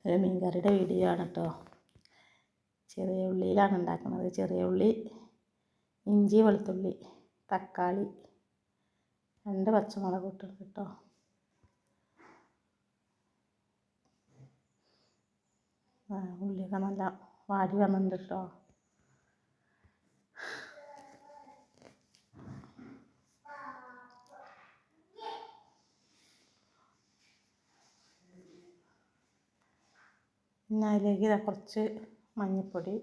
ഒരു മീൻ കറിയുടെ വീഡിയോ ആണ് കേട്ടോ. ചെറിയ ഉള്ളിയിലാണ് ഉണ്ടാക്കുന്നത്. ചെറിയ ഉള്ളി, ഇഞ്ചി, വെളുത്തുള്ളി, തക്കാളി, 2 പച്ചമുളക് ഇട്ടിട്ട് കേട്ടോ. ഉള്ളിയൊക്കെ നല്ല വാടി വന്നിട്ടുണ്ട് കേട്ടോ. പിന്നെ അതിലേക്ക് കുറച്ച് മഞ്ഞൾപ്പൊടി,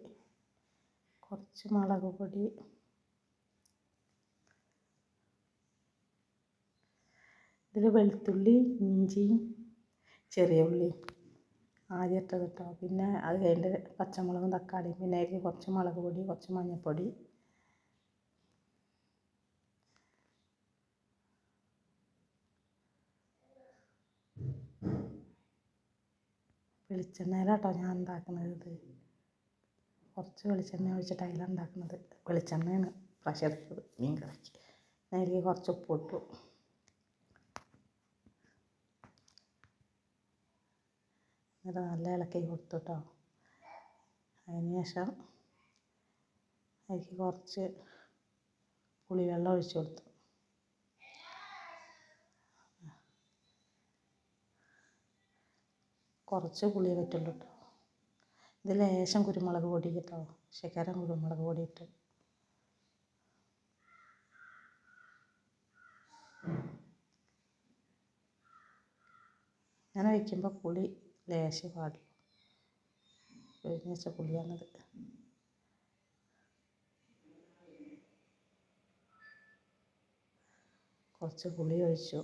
കുറച്ച് മുളക് പൊടി, ഇതിൽ വെളുത്തുള്ളി, ഇഞ്ചിയും ചെറിയ ഉള്ളി ആദ്യം ഇട്ടത് കേട്ടോ. പിന്നെ അത് കഴിഞ്ഞിട്ട് പച്ചമുളകും തക്കാളിയും, പിന്നെ അതിലേക്ക് കുറച്ച് മുളക് പൊടി, കുറച്ച് മഞ്ഞൾപ്പൊടി, വെളിച്ചെണ്ണയിലാട്ടോ ഞാൻ ഉണ്ടാക്കുന്നത്. ഇത് കുറച്ച് വെളിച്ചെണ്ണ ഒഴിച്ചിട്ട് അതിലാണ് ഉണ്ടാക്കുന്നത്. വെളിച്ചെണ്ണയാണ് പ്രാവശ്യം എടുത്തത് മീൻ കറിക്ക്. അതിലേക്ക് കുറച്ച് ഉപ്പ് ഇട്ടു. എന്നിട്ട് നല്ല ഇളക്കി കൊടുത്തു കേട്ടോ. അതിന് ശേഷം അതിലേക്ക് കുറച്ച് പുളിവെള്ളം ഒഴിച്ചു കൊടുത്തു. കുറച്ച് പുളിയെ പറ്റുള്ളൂ കേട്ടോ. ഇത് ലേശം കുരുമുളക് പൊടി കേട്ടോ, ശകലം കുരുമുളക് പൊടി ഇട്ട്. അങ്ങനെ വയ്ക്കുമ്പോൾ പുളി ലേശം പാടുള്ളൂ. പിഴിഞ്ഞ് വെച്ച പുളിയാണിത്. കുറച്ച് പുളി ഒഴിച്ചു.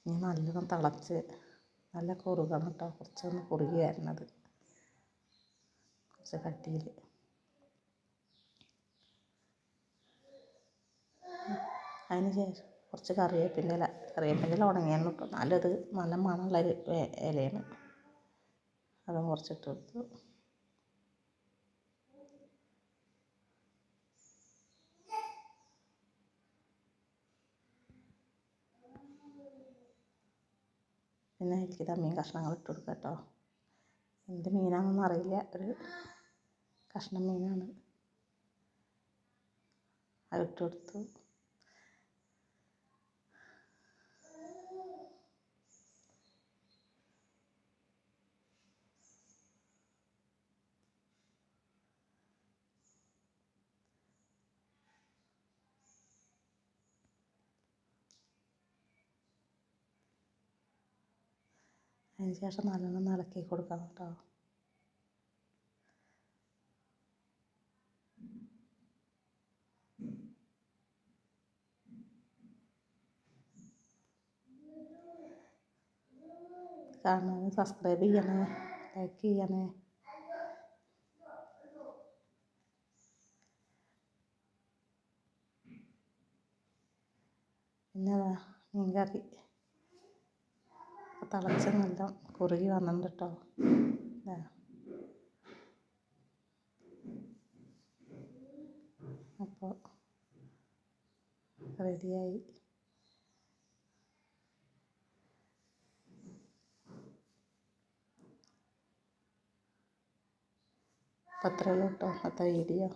ഇനി നല്ലോണം തിളച്ച് നല്ല കുറുകണം കേട്ടോ. കുറച്ചൊന്ന് കുറുകി വരണത്, കുറച്ച് കട്ടിയിൽ. അതിന് ശേഷം കുറച്ച് കറിവേപ്പിൻ്റെ ഇല ഉണങ്ങിയാണ് കേട്ടോ. നല്ലത് നല്ല മണമുള്ള ഇലയാണ്. അതും കുറച്ചിട്ട് കൊടുത്തു. പിന്നെ അതിലേക്ക് മീൻ കഷ്ണങ്ങൾ ഇട്ട് കൊടുക്കുക കേട്ടോ. എന്ത് മീനാണെന്നൊന്നും അറിയില്ല, ഒരു കഷ്ണം മീനാണ്. അത് ഇട്ട് കൊടുത്തു. അതിന് ശേഷം നല്ലോണം ഇളക്കി കൊടുക്കണം കേട്ടോ. കാണാൻ സബ്സ്ക്രൈബ് ചെയ്യണേ, ലൈക്ക് ചെയ്യണേ. പിന്നെ മീൻ കറി തിളച്ച് നല്ല കുറുകി വന്നിട്ടുണ്ട് കേട്ടോ. അപ്പോൾ റെഡിയായി. അപ്പോൾ അത്രയേ ഉള്ളൂ കേട്ടോ ഇന്നത്തെ വീഡിയോ.